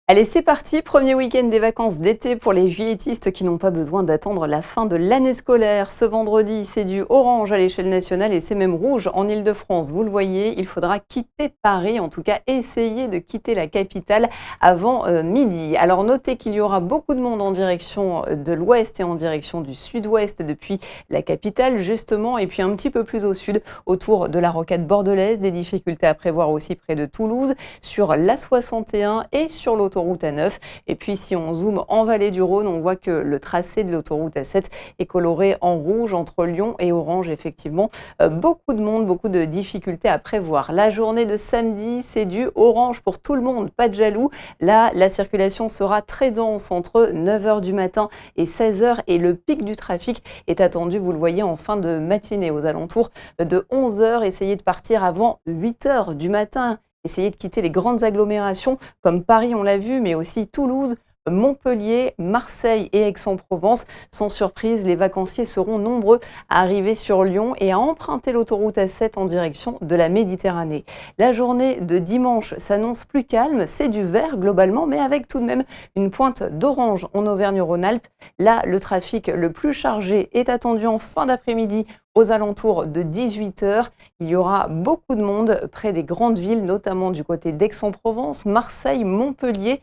Allez, c'est parti, premier week-end des vacances d'été pour les juilletistes qui n'ont pas besoin d'attendre la fin de l'année scolaire. Ce vendredi, c'est du orange à l'échelle nationale et c'est même rouge en Île-de-France. Vous le voyez, il faudra quitter Paris, en tout cas essayer de quitter la capitale avant midi. Alors notez qu'il y aura beaucoup de monde en direction de l'ouest et en direction du sud-ouest depuis la capitale justement, et puis un petit peu plus au sud autour de la rocade bordelaise. Des difficultés à prévoir aussi près de Toulouse, sur l'A61 et sur l'autoroute A9. Et puis si on zoome en vallée du Rhône, on voit que le tracé de l'autoroute A7 est coloré en rouge entre Lyon et Orange. Effectivement, beaucoup de monde, beaucoup de difficultés à prévoir. La journée de samedi, c'est du orange pour tout le monde, pas de jaloux. Là, la circulation sera très dense entre 9h du matin et 16h et le pic du trafic est attendu, vous le voyez, en fin de matinée, aux alentours de 11h. Essayez de partir avant 8h du matin. Essayez de quitter les grandes agglomérations comme Paris, on l'a vu, mais aussi Toulouse, Montpellier, Marseille et Aix-en-Provence. Sans surprise, les vacanciers seront nombreux à arriver sur Lyon et à emprunter l'autoroute A7 en direction de la Méditerranée. La journée de dimanche s'annonce plus calme, c'est du vert globalement, mais avec tout de même une pointe d'orange en Auvergne-Rhône-Alpes. Là, le trafic le plus chargé est attendu en fin d'après-midi aux alentours de 18h. Il y aura beaucoup de monde près des grandes villes, notamment du côté d'Aix-en-Provence, Marseille, Montpellier,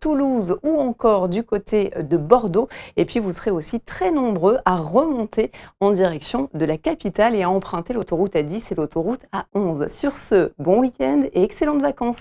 Toulouse ou encore du côté de Bordeaux. Et puis vous serez aussi très nombreux à remonter en direction de la capitale et à emprunter l'autoroute A10 et l'autoroute A11. Sur ce, bon week-end et excellentes vacances.